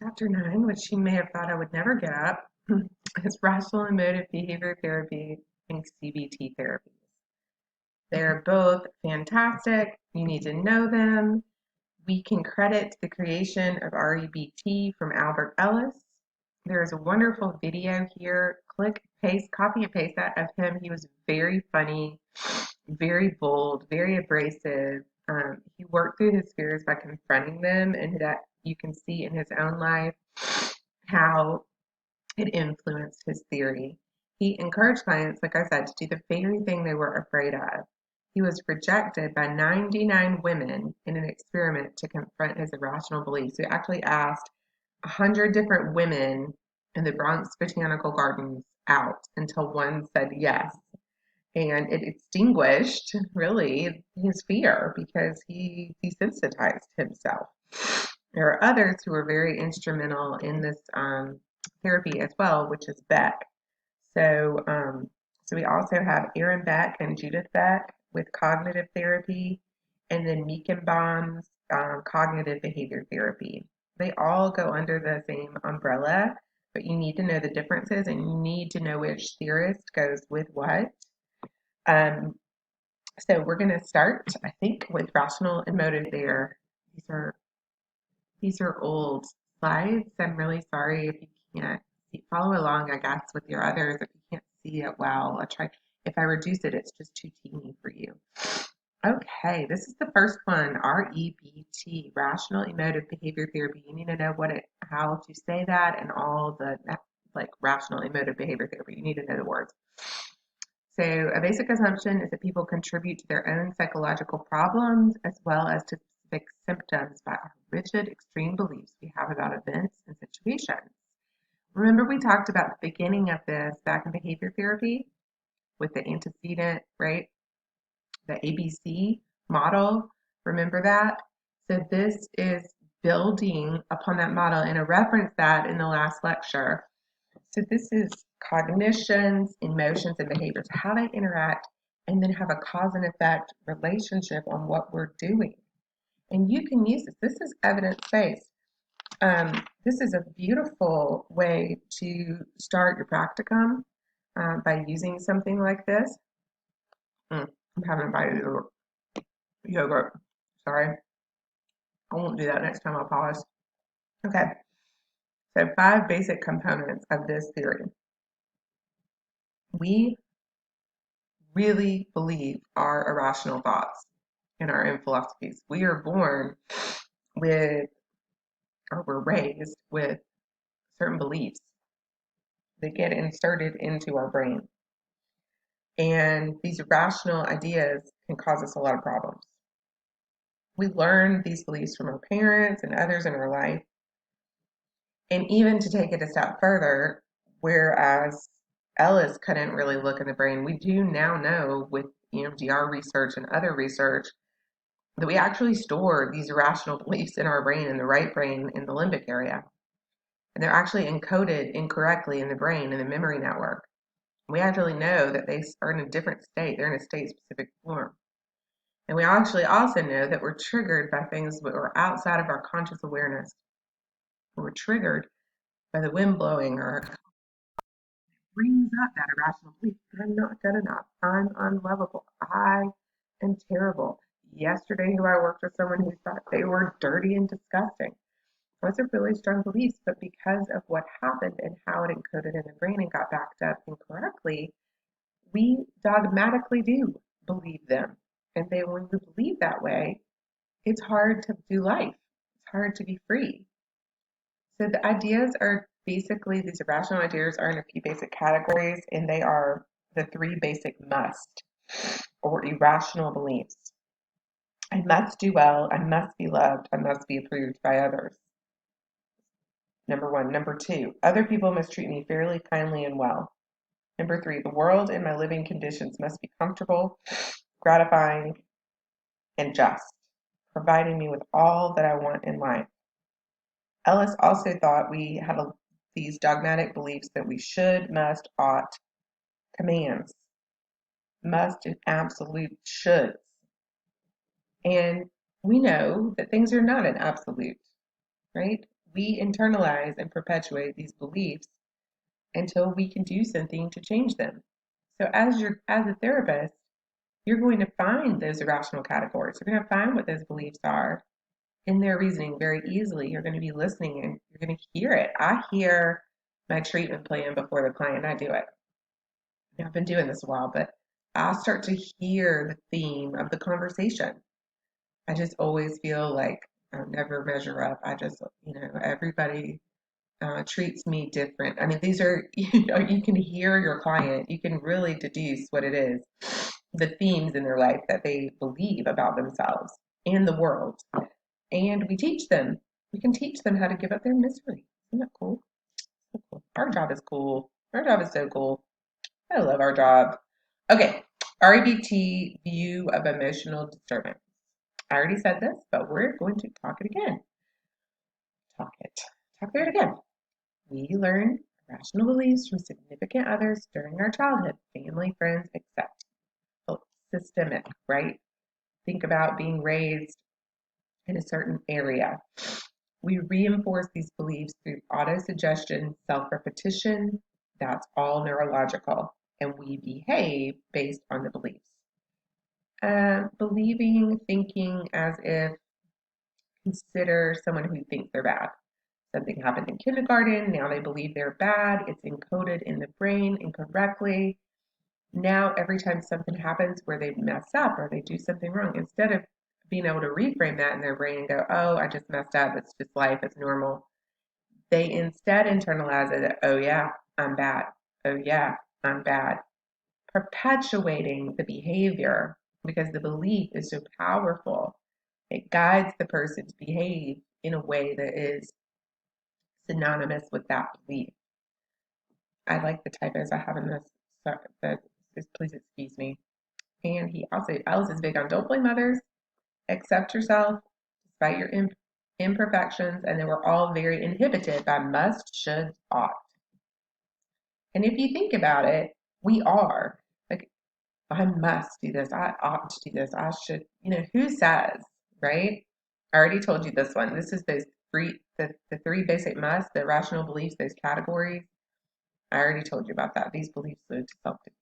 Chapter 9, which you may have thought I would never get up, is Rational Emotive Behavior Therapy and CBT therapies. They're both fantastic. You need to know them. We can credit the creation of REBT from Albert Ellis. There is a wonderful video here. Click, paste, copy and paste that of him. He was very funny, very bold, very abrasive. He worked through his fears by confronting them, and that you can see in his own life how it influenced his theory. He encouraged clients, like I said, to do the very thing they were afraid of. He was rejected by 99 women in an experiment to confront his irrational beliefs. He actually asked 100 different women in the Bronx Botanical Gardens out until one said yes. And it extinguished really his fear because he desensitized himself. There are others who were very instrumental in this therapy as well, which is Beck. So we also have Aaron Beck and Judith Beck with cognitive therapy, and then Meekenbaum's cognitive behavior therapy. They all go under the same umbrella, but you need to know the differences and you need to know which theorist goes with what. Um, so we're going to start, I think, with rational emotive there. These are old slides. I'm really sorry if you can't follow along, I guess, with your others. If you can't see it well, I'll try. If I reduce it, it's just too teeny for you. Okay, this is the first one, REBT, Rational Emotive Behavior Therapy. You need to know how to say that and all the like rational emotive behavior therapy. You need to know the words. So a basic assumption is that people contribute to their own psychological problems as well as to specific symptoms by our rigid, extreme beliefs we have about events and situations. Remember we talked about the beginning of this back in behavior therapy with the antecedent, right? The ABC model. Remember that? So this is building upon that model, and I referenced that in the last lecture. So this is cognitions, emotions, and behaviors, how they interact, and then have a cause and effect relationship on what we're doing. And you can use this. This is evidence-based. This is a beautiful way to start your practicum by using something like this. I'm having a bite of yogurt. Sorry. I won't do that next time. I'll pause. Okay. So 5 basic components of this theory. We really believe our irrational thoughts in our own philosophies. We are born with, or we're raised with certain beliefs that get inserted into our brain. And these irrational ideas can cause us a lot of problems. We learn these beliefs from our parents and others in our life. And even to take it a step further, whereas Ellis couldn't really look in the brain, we do now know with EMDR research and other research that we actually store these irrational beliefs in our brain, in the right brain, in the limbic area. And they're actually encoded incorrectly in the brain, in the memory network. We actually know that they are in a different state. They're in a state-specific form. And we actually also know that we're triggered by things that are outside of our conscious awareness. We're triggered by the wind blowing or it brings up that irrational belief. I'm not good enough. I'm unlovable. I am terrible. Yesterday, I worked with someone who thought they were dirty and disgusting. Those are really strong beliefs, but because of what happened and how it encoded in the brain and got backed up incorrectly, we dogmatically do believe them. And then when we believe that way, it's hard to do life. It's hard to be free. So the ideas are basically, these irrational ideas are in a few basic categories, and they are the 3 basic must or irrational beliefs. I must do well. I must be loved. I must be approved by others. Number 1. Number 2, other people must treat me fairly, kindly, and well. Number 3, the world and my living conditions must be comfortable, gratifying, and just, providing me with all that I want in life. Ellis also thought we had these dogmatic beliefs that we should, must, ought, commands, must and absolute shoulds. And we know that things are not an absolute, right? We internalize and perpetuate these beliefs until we can do something to change them. So as a therapist, you're going to find those irrational categories. You're going to find what those beliefs are in their reasoning very easily. You're going to be listening and you're going to hear it. I hear my treatment plan before the client, I do it. I've been doing this a while, but I start to hear the theme of the conversation. I just always feel like I never measure up. I just, everybody treats me different. I mean, these are, you can hear your client, you can really deduce what it is, the themes in their life that they believe about themselves and the world. And we can teach them how to give up their misery. Isn't that cool? So cool. Our job is cool. Our job is so cool. I love our job. Okay, REBT view of emotional disturbance. I already said this, but we're going to talk it again. Talk through it again. We learn irrational beliefs from significant others during our childhood, family, friends, etc. So systemic, right? Think about being raised in a certain area. We reinforce these beliefs through autosuggestion, self-repetition. That's all neurological. And we behave based on the beliefs. Believing, thinking as if, consider someone who thinks they're bad. Something happened in kindergarten, now they believe they're bad. It's encoded in the brain incorrectly. Now, every time something happens where they mess up or they do something wrong, instead of being able to reframe that in their brain and go, oh, I just messed up, it's just life, it's normal, they instead internalize it, oh yeah, I'm bad. Oh yeah, I'm bad. Perpetuating the behavior because the belief is so powerful. It guides the person to behave in a way that is synonymous with that belief. I like the typos I have in this, please excuse me. And he also, Ellis is big on don't blame others, accept yourself despite your imperfections, and then we're all very inhibited by must, should, ought. And if you think about it, we are. Like, I must do this, I ought to do this, I should, who says, right? I already told you this one. This is the three basic musts, the rational beliefs, those categories. I already told you about that. These beliefs lead to self-defeat.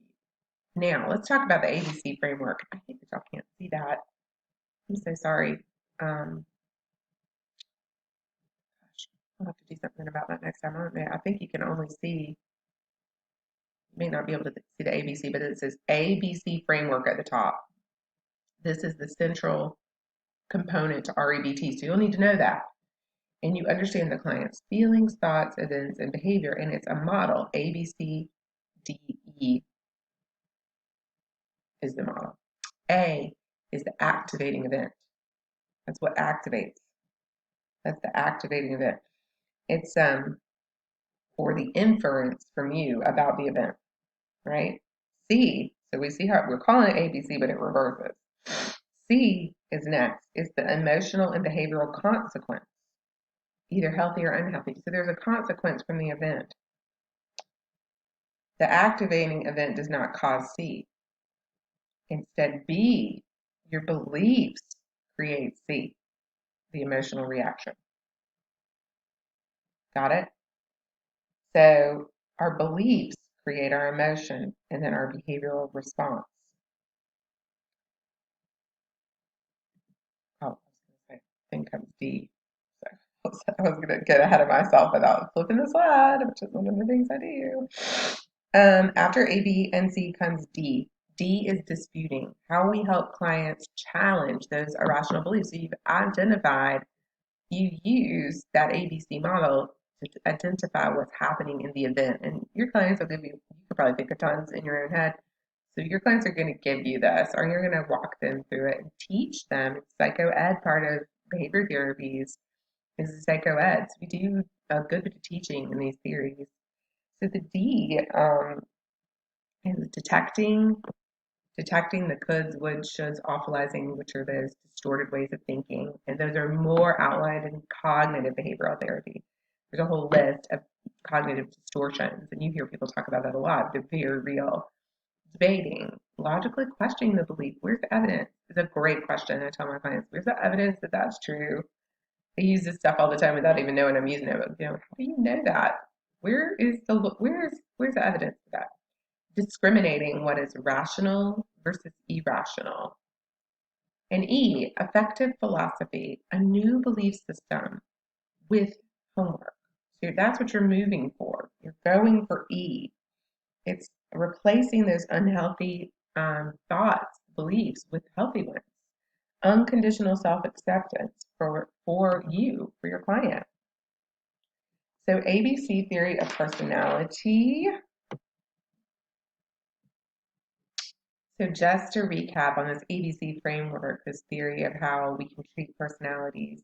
Now, let's talk about the ABC framework. I think that y'all can't see that. I'm so sorry. Gosh, I'll have to do something about that next time. I think you can only see, you may not be able to see the ABC, but it says ABC framework at the top. This is the central component to REBT, so you'll need to know that. And you understand the client's feelings, thoughts, events, and behavior, and it's a model. A, B, C, D, E is the model. A is the activating event. That's what activates. That's the activating event. It's for the inference from you about the event, right? C, so we see how we're calling it ABC, but it reverses. C is next. It's the emotional and behavioral consequence, either healthy or unhealthy. So there's a consequence from the event. The activating event does not cause C. Instead, B, your beliefs create C, the emotional reaction. Got it? So our beliefs create our emotion and then our behavioral response. Oh, I was going to say, then comes D. So I was going to get ahead of myself without flipping the slide, which is one of the things I do. After A, B, and C comes D. D is disputing, how we help clients challenge those irrational beliefs. So you've identified, you use that ABC model to identify what's happening in the event. And your clients will give you could probably think of tons in your own head. So your clients are going to give you this, or you're going to walk them through it and teach them. It's psycho ed, part of behavior therapies is psycho ed. So we do a good bit of teaching in these theories. So the D is detecting the coulds, woulds, shoulds, awfulizing, which are those distorted ways of thinking. And those are more outlined in cognitive behavioral therapy. There's a whole list of cognitive distortions, and you hear people talk about that a lot. They're very real. Debating, logically questioning the belief. Where's the evidence? It's a great question. I tell my clients, where's the evidence that that's true? I use this stuff all the time without even knowing I'm using it. But, how do you know that? Where's the evidence for that? Discriminating what is rational versus irrational. And E, effective philosophy, a new belief system with homework. So that's what you're moving for. You're going for E. It's replacing those unhealthy thoughts, beliefs with healthy ones. Unconditional self-acceptance for you, for your client. So ABC theory of personality. So just to recap on this ABC framework, this theory of how we can treat personalities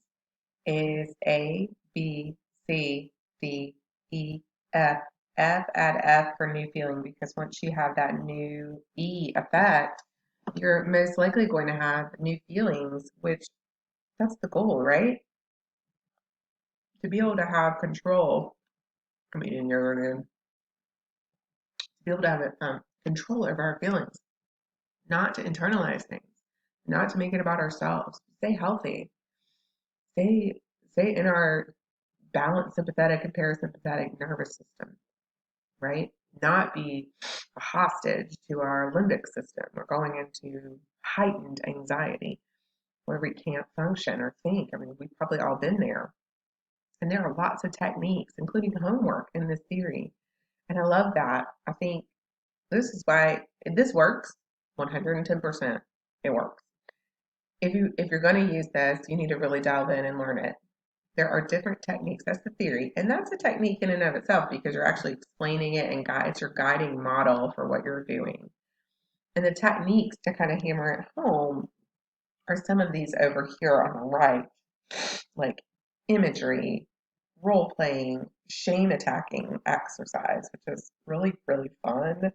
is A, B, C, D, E, F. F, add F for new feeling, because once you have that new E effect, you're most likely going to have new feelings, which that's the goal, right? To be able to have control, I mean, in your learning, to be able to have control over our feelings, not to internalize things, not to make it about ourselves. Stay healthy, stay in our balanced sympathetic and parasympathetic nervous system, right? Not be a hostage to our limbic system. We're going into heightened anxiety where we can't function or think. I mean, we've probably all been there. And there are lots of techniques, including homework, in this theory. And I love that. I think this is why this works 110%. It works. If you're going to use this, you need to really dive in and learn it. There are different techniques. That's the theory. And that's a technique in and of itself, because you're actually explaining it, and it's your guiding model for what you're doing. And the techniques to kind of hammer it home are some of these over here on the right, like imagery, role playing, shame attacking exercise, which is really, really fun,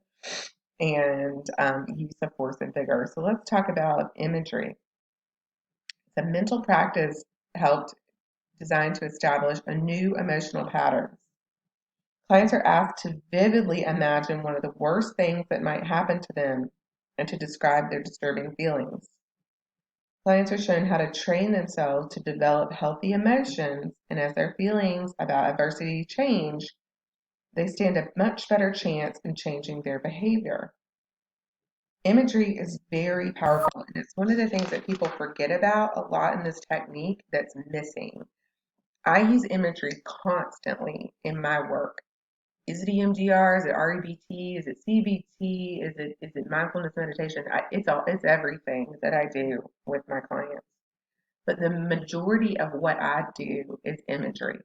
and use of force and vigor. So let's talk about imagery. The mental practice helped designed to establish a new emotional patterns. Clients are asked to vividly imagine one of the worst things that might happen to them and to describe their disturbing feelings. Clients are shown how to train themselves to develop healthy emotions, and as their feelings about adversity change, they stand a much better chance in changing their behavior. Imagery is very powerful, and it's one of the things that people forget about a lot in this technique that's missing. I use imagery constantly in my work. Is it EMDR? Is it REBT? Is it CBT? Is it mindfulness meditation? It's everything that I do with my clients. But the majority of what I do is imagery.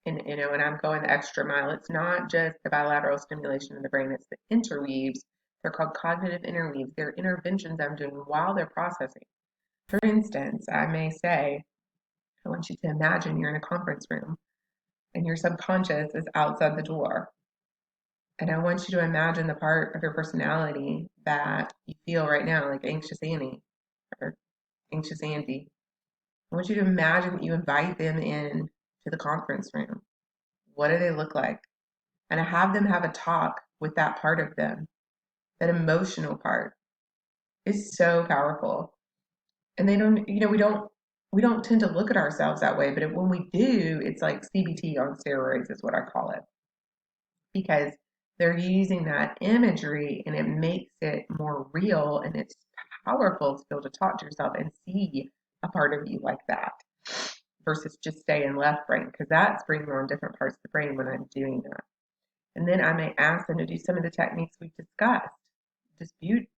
And I'm going the extra mile. It's not just the bilateral stimulation of the brain, it's the interweaves. They're called cognitive interweaves. They're interventions I'm doing while they're processing. For instance, I may say, I want you to imagine you're in a conference room and your subconscious is outside the door. And I want you to imagine the part of your personality that you feel right now, like anxious Annie or anxious Andy. I want you to imagine that you invite them in to the conference room. What do they look like? And I have them have a talk with that part of them. That emotional part is so powerful. And they don't, we don't tend to look at ourselves that way, but when we do, it's like CBT on steroids is what I call it. Because they're using that imagery and it makes it more real, and it's powerful to be able to talk to yourself and see a part of you like that versus just stay in left brain, because that's bringing on different parts of the brain when I'm doing that. And then I may ask them to do some of the techniques we've discussed,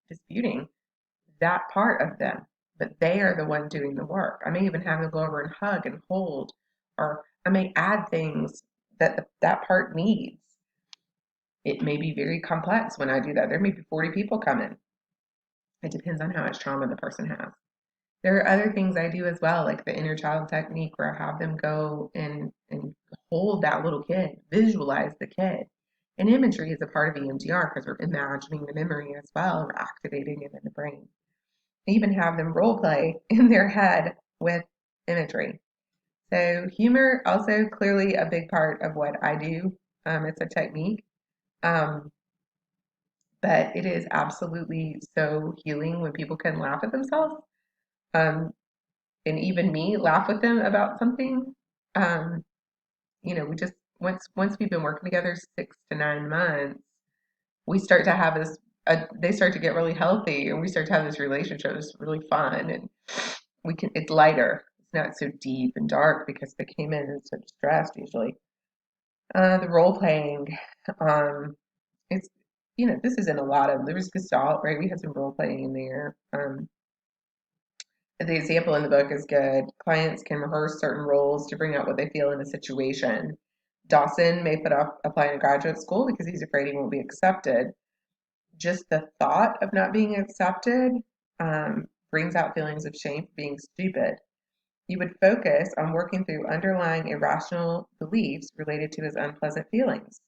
disputing that part of them, but they are the one doing the work. I may even have them go over and hug and hold, or I may add things that that part needs. It may be very complex when I do that. There may be 40 people coming. It depends on how much trauma the person has. There are other things I do as well, like the inner child technique, where I have them go and hold that little kid, visualize the kid. And imagery is a part of EMDR because we're imagining the memory as well, we're activating it in the brain. I even have them role play in their head with imagery. So humor also clearly a big part of what I do. It's a technique. Um, but it is absolutely so healing when people can laugh at themselves. Um, and even me laugh with them about something. um, we just once we've been working together 6 to 9 months, we start to have this. They start to get really healthy, and we start to have this relationship. It's really fun, and we can. It's lighter. It's not so deep and dark because they came in and so stressed usually. The role playing, um, it's this isn't a lot of. There was Gestalt, right? We had some role playing in there. The example in the book is good. Clients can rehearse certain roles to bring out what they feel in a situation. Dawson may put off applying to graduate school because he's afraid he won't be accepted. Just the thought of not being accepted brings out feelings of shame for being stupid. He would focus on working through underlying irrational beliefs related to his unpleasant feelings.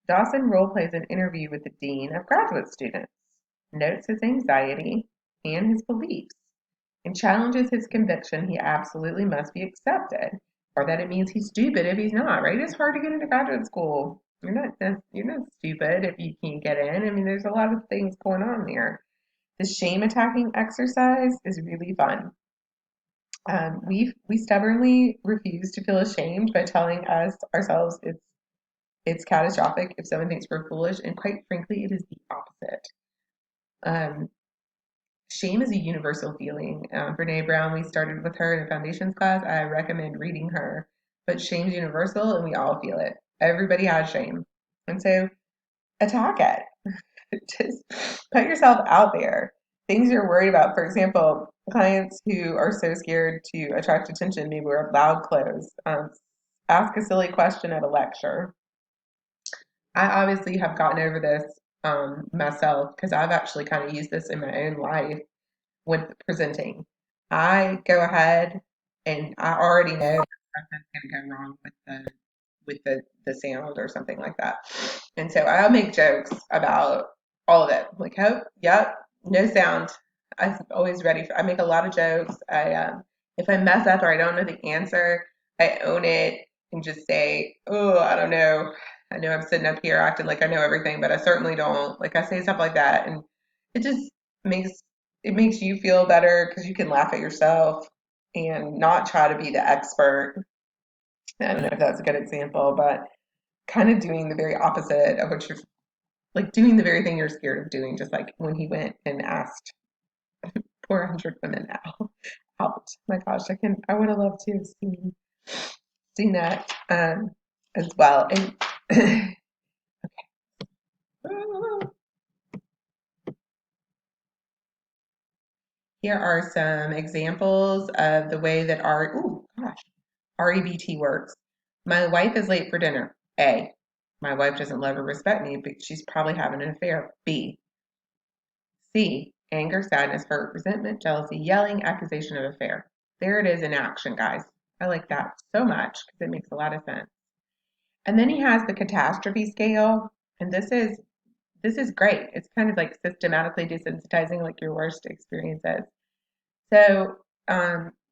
Dawson role plays an interview with the dean of graduate students, notes his anxiety and his beliefs, and challenges his conviction he absolutely must be accepted, or that it means he's stupid if he's not, right? It's hard to get into graduate school. You're not stupid if you can't get in. I mean, there's a lot of things going on there. The shame attacking exercise is really fun. We stubbornly refuse to feel ashamed by telling us ourselves it's catastrophic if someone thinks we're foolish, and quite frankly, it is the opposite. Um, Shame is a universal feeling. Brene Brown, we started with her in the foundations class. I recommend reading her. But shame's universal and we all feel it. Everybody has shame. And so attack it. Just put yourself out there. Things you're worried about. For example, clients who are so scared to attract attention maybe wear loud clothes. Ask a silly question at a lecture. I obviously have gotten over this myself because I've actually kind of used this in my own life with presenting. I go ahead and I already know something's going to go wrong with the sound or something like that. And so I'll make jokes about all of it. Like, oh, yep, no sound. I'm always ready I make a lot of jokes. If I mess up or I don't know the answer, I own it and just say, oh, I don't know. I know I'm sitting up here acting like I know everything, but I certainly don't. Like I say stuff like that, and it just makes it makes you feel better because you can laugh at yourself and not try to be the expert. I don't know if that's a good example, but kind of doing the very opposite of what you're like doing the very thing you're scared of doing, just like when he went and asked 400 women out. My gosh, I would have loved to have seen that as well. And here are some examples of the way that REBT works. My wife is late for dinner. A. My wife doesn't love or respect me, but she's probably having an affair. B. C. Anger, sadness, hurt, resentment, jealousy, yelling, accusation of affair. There it is in action, guys. I like that so much because it makes a lot of sense. And then he has the catastrophe scale, and this is great. It's kind of like systematically desensitizing like your worst experiences. So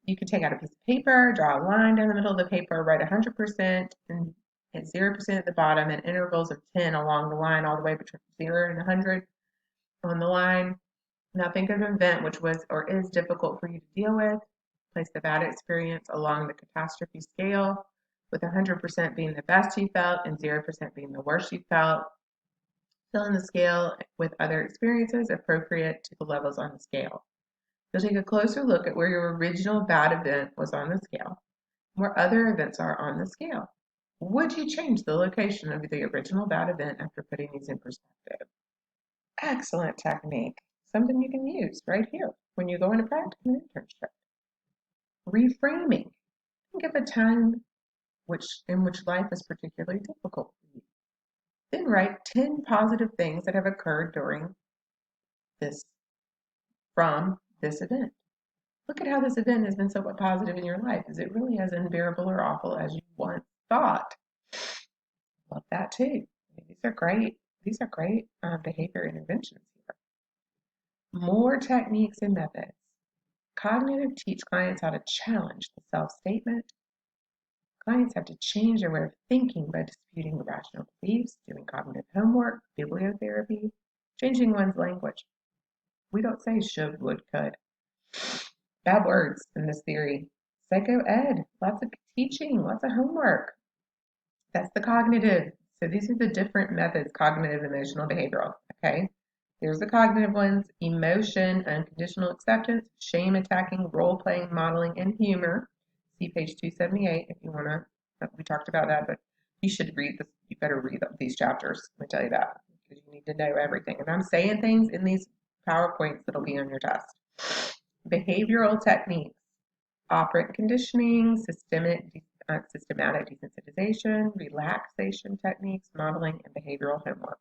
you can take out a piece of paper, draw a line down the middle of the paper, write 100% and 0% at the bottom, and intervals of 10 along the line, all the way between 0 and 100 on the line. Now think of an event which was or is difficult for you to deal with. Place the bad experience along the catastrophe scale, with 100% being the best you felt and 0% being the worst you felt. Fill in the scale with other experiences appropriate to the levels on the scale. You'll take a closer look at where your original bad event was on the scale, where other events are on the scale. Would you change the location of the original bad event after putting these in perspective? Excellent technique. Something you can use right here when you go into practice an internship. Reframing. Think of a time in which life is particularly difficult for you. Then write 10 positive things that have occurred this from this event. Look at how this event has been so positive in your life. Is it really as unbearable or awful as you once thought? Love that too. These are great. These are great behavior interventions here. More techniques and methods. Cognitive teach clients how to challenge the self-statement. Clients have to change their way of thinking by disputing irrational beliefs, doing cognitive homework, bibliotherapy, changing one's language. We don't say should, would, could. Bad words in this theory. Psycho ed. Lots of teaching, lots of homework. That's the cognitive. So these are the different methods, cognitive, emotional, behavioral. Okay. There's the cognitive ones: emotion, unconditional acceptance, shame attacking, role playing, modeling, and humor. See page 278 if you want to. We talked about that, but you should read this. You better read these chapters. Let me tell you that, because you need to know everything. And I'm saying things in these PowerPoints that'll be on your test. Behavioral techniques: operant conditioning, systematic desensitization, relaxation techniques, modeling, and behavioral homework.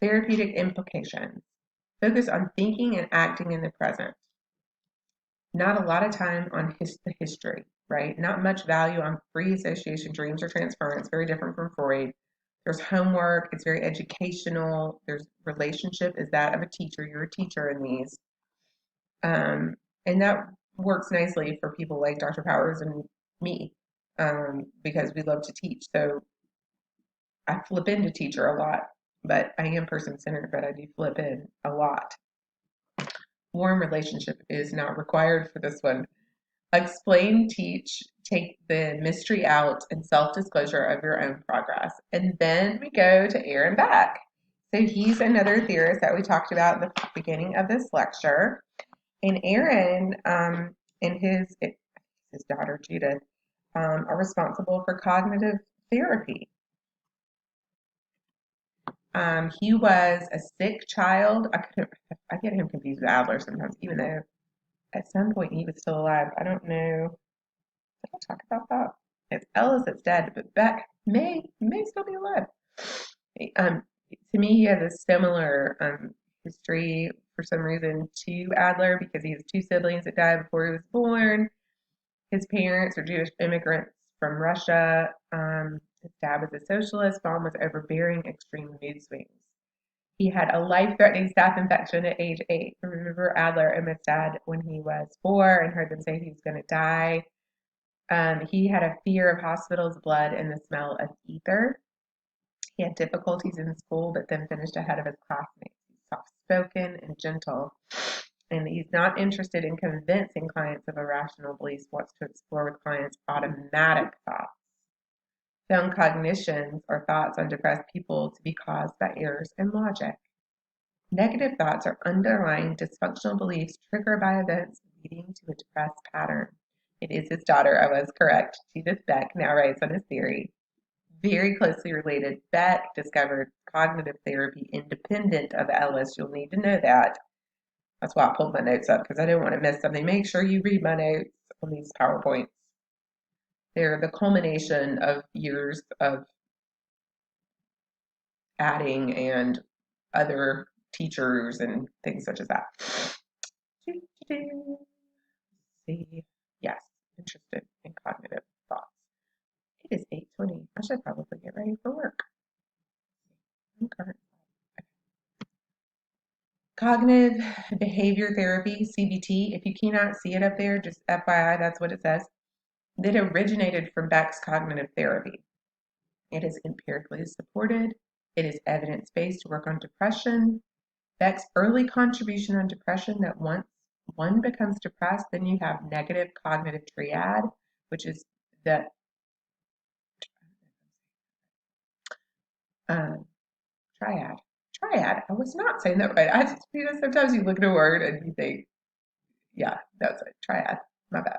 Therapeutic implications: focus on thinking and acting in the present. Not a lot of time on the history, right? Not much value on free association, dreams, or transference. Very different from Freud. There's homework. It's very educational. There's relationship is that of a teacher. You're a teacher in these. And that works nicely for people like Dr. Powers and me, because we love to teach. So I flip into teacher a lot, but I am person centered, but I do flip in a lot. Warm relationship is not required for this one. Explain, teach, take the mystery out, and self disclosure of your own progress. And then we go to Aaron Beck. So he's another theorist that we talked about in the beginning of this lecture. And Aaron and his daughter Judith are responsible for cognitive therapy. He was a sick child. I get him confused with Adler sometimes, even though at some point he was still alive. I don't know. Did I talk about that? It's Ellis that's dead, but Beck may still be alive. To me, he has a similar history for some reason to Adler, because he has two siblings that died before he was born. His parents are Jewish immigrants from Russia. His dad was a socialist. Mom was overbearing, extreme mood swings. He had a life-threatening staph infection at age 8. I remember Adler and his dad when he was 4 and heard them say he was going to die. He had a fear of hospitals, blood, and the smell of ether. He had difficulties in school, but then finished ahead of his classmates. He's soft-spoken and gentle, and he's not interested in convincing clients of irrational beliefs, wants to explore with clients automatic thoughts. Found cognitions, or thoughts on depressed people, to be caused by errors in logic. Negative thoughts are underlying dysfunctional beliefs triggered by events leading to a depressed pattern. It is his daughter, I was correct. Judith Beck now writes on his theory. Very closely related, Beck discovered cognitive therapy independent of Ellis. You'll need to know that. That's why I pulled my notes up, because I didn't want to miss something. Make sure you read my notes on these PowerPoints. They're the culmination of years of adding and other teachers and things such as that. See, yes, interested in cognitive thoughts. It is 8:20. I should probably get ready for work. Cognitive behavior therapy, CBT. If you cannot see it up there, just FYI, that's what it says. It originated from Beck's cognitive therapy. It is empirically supported. It is evidence-based to work on depression. Beck's early contribution on depression, that once one becomes depressed, then you have negative cognitive triad, which is the triad. Triad. I was not saying that right. Sometimes you look at a word and you think, yeah, that's it. Triad. My bad.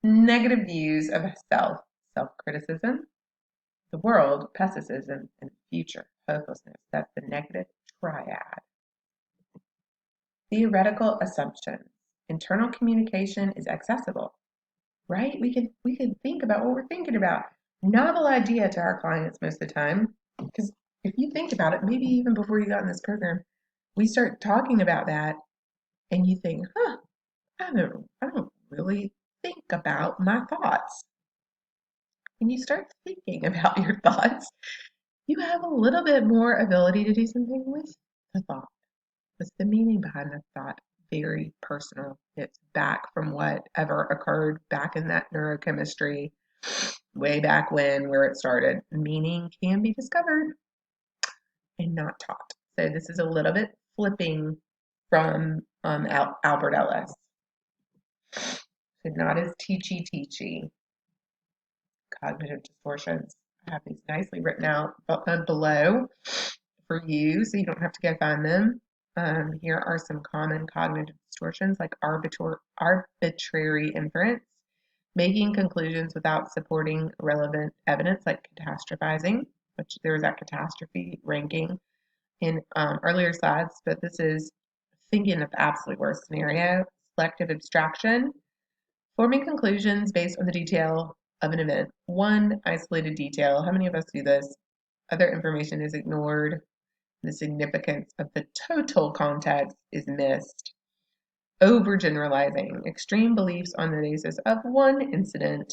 Negative views of self, self-criticism, the world, pessimism, and future, hopelessness. That's the negative triad. Theoretical assumptions. Internal communication is accessible, right? We can think about what we're thinking about. Novel idea to our clients most of the time, because if you think about it, maybe even before you got in this program, we start talking about that, and you think, I don't really think about my thoughts. When you start thinking about your thoughts, you have a little bit more ability to do something with the thought. What's the meaning behind the thought? Very personal. It's back from whatever occurred back in that neurochemistry, way back when, where it started. Meaning can be discovered and not taught. So this is a little bit flipping from Albert Ellis. So not as teachy. cognitive distortions. I have these nicely written out below for you so you don't have to go find them. Here are some common cognitive distortions like arbitrary inference, making conclusions without supporting relevant evidence like catastrophizing, which there was that catastrophe ranking in earlier slides, but this is thinking of the absolute worst scenario, selective abstraction, forming conclusions based on the detail of an event. One isolated detail. How many of us do this? Other information is ignored. The significance of the total context is missed. Overgeneralizing. Extreme beliefs on the basis of one incident.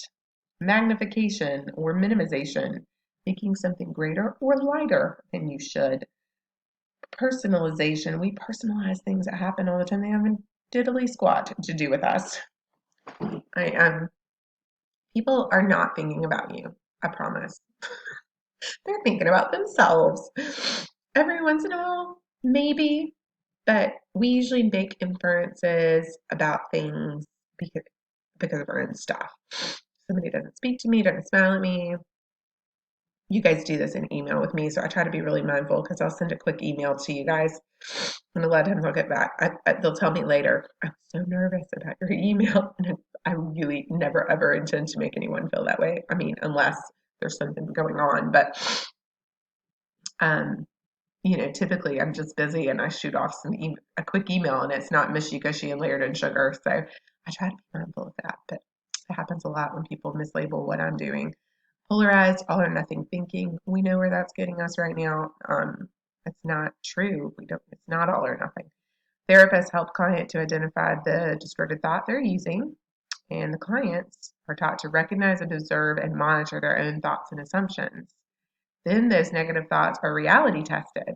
Magnification or minimization. Making something greater or lighter than you should. Personalization. We personalize things that happen all the time. They haven't diddly squat to do with us. People are not thinking about you. I promise. They're thinking about themselves. Every once in a while, maybe, but we usually make inferences about things because of our own stuff. Somebody doesn't speak to me, doesn't smile at me. You guys do this in email with me, so I try to be really mindful because I'll send a quick email to you guys, and a lot of times I'll get back. They'll tell me later, I'm so nervous about your email, and I really never ever intend to make anyone feel that way. I mean, unless there's something going on, but typically I'm just busy and I shoot off a quick email and it's not mushy gushy and layered in sugar. So I try to be mindful of that, but it happens a lot when people mislabel what I'm doing. Polarized, all or nothing thinking. We know where that's getting us right now. It's not true. It's not all or nothing. Therapists help client to identify the distorted thought they're using, and the clients are taught to recognize and observe and monitor their own thoughts and assumptions. Then those negative thoughts are reality tested.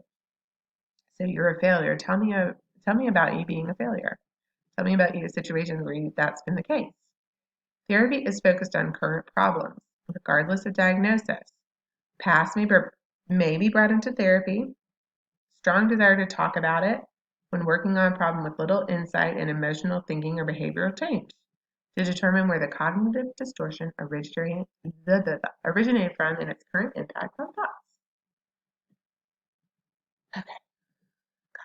So you're a failure. Tell me about you being a failure. Tell me about you situations where that's been the case. Therapy is focused on current problems, regardless of diagnosis. Past may be brought into therapy. Strong desire to talk about it when working on a problem with little insight and emotional thinking or behavioral change to determine where the cognitive distortion originated from and its current impact on thoughts. Okay.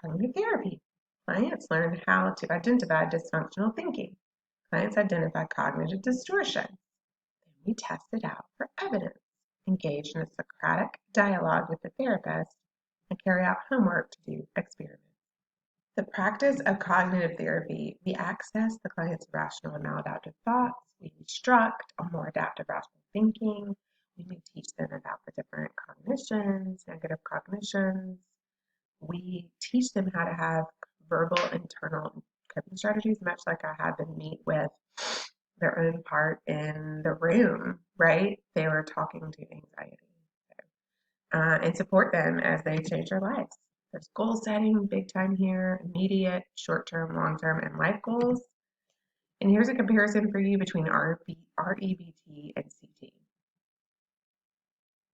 Cognitive therapy. Clients learn how to identify dysfunctional thinking. Clients identify cognitive distortion. Then we test it out for evidence, engage in a Socratic dialogue with the therapist, and carry out homework to do experiments. The practice of cognitive therapy, we access the client's rational and maladaptive thoughts. We instruct a more adaptive rational thinking. We may teach them about the different cognitions, negative cognitions. We teach them how to have verbal internal coping strategies, much like I had them meet with their own part in the room, right? They were talking to anxiety. And support them as they change their lives. There's goal setting, big time here, immediate, short term, long term, and life goals. And here's a comparison for you between REBT and CT.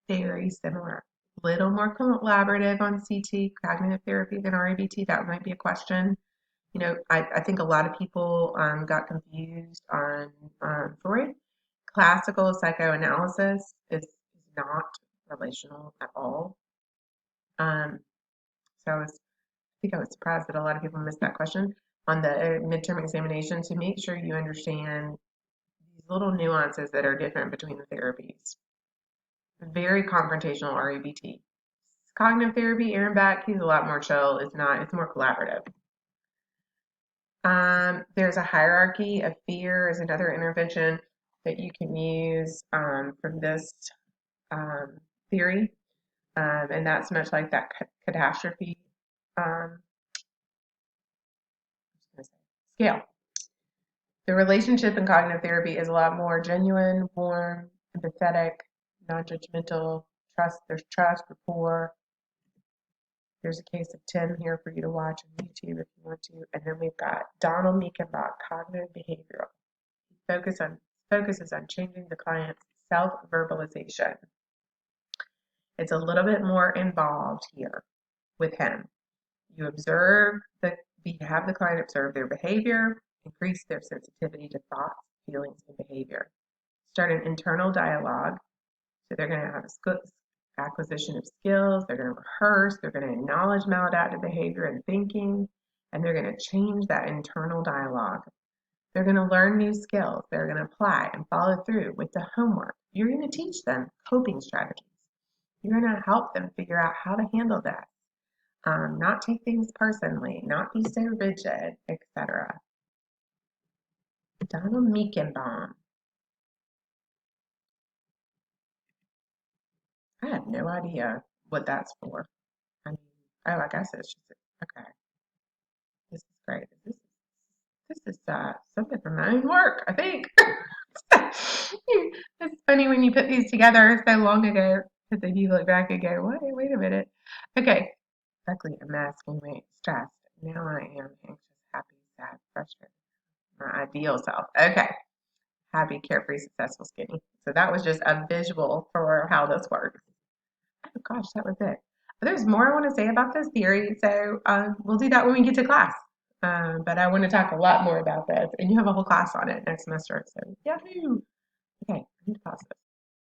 Very similar. Little more collaborative on CT, cognitive therapy, than REBT. That might be a question. I think a lot of people got confused on Freud. Classical psychoanalysis is not relational at all. So I think I was surprised that a lot of people missed that question on the midterm examination, to make sure you understand these little nuances that are different between the therapies. Very confrontational REBT. Cognitive therapy, Aaron Beck, he's a lot more chill. It's more collaborative. There's a hierarchy of fear is another intervention that you can use from this theory. And that's much like that catastrophe scale. The relationship in cognitive therapy is a lot more genuine, warm, empathetic, non-judgmental, there's trust, rapport. There's a case of Tim here for you to watch on YouTube if you want to. And then we've got Donald Meekenbach, cognitive behavioral. He focuses on changing the client's self-verbalization. It's a little bit more involved here with him. You have the client observe their behavior, increase their sensitivity to thoughts, feelings, and behavior. start an internal dialogue. So they're going to have a acquisition of skills, they're going to rehearse, they're going to acknowledge maladaptive behavior and thinking, and they're going to change that internal dialogue. They're going to learn new skills. They're going to apply and follow through with the homework. You're going to teach them coping strategies. You're going to help them figure out how to handle that, not take things personally, not be so rigid, etc. Donald Meekenbaum. I have no idea what that's for. I mean, oh, I guess it's just okay. This is great. This is something from my own work, I think. It's funny when you put these together so long ago, because then you look back and go, wait a minute. Okay. Luckily, I'm masking weight, stressed. Now I am anxious, happy, sad, frustrated. My ideal self. Okay. Happy, carefree, successful, skinny. So that was just a visual for how this works. Oh gosh, that was it. There's more I want to say about this theory, so we'll do that when we get to class. But I want to talk a lot more about this, and you have a whole class on it next semester. So, yahoo! Okay, I need to pause this.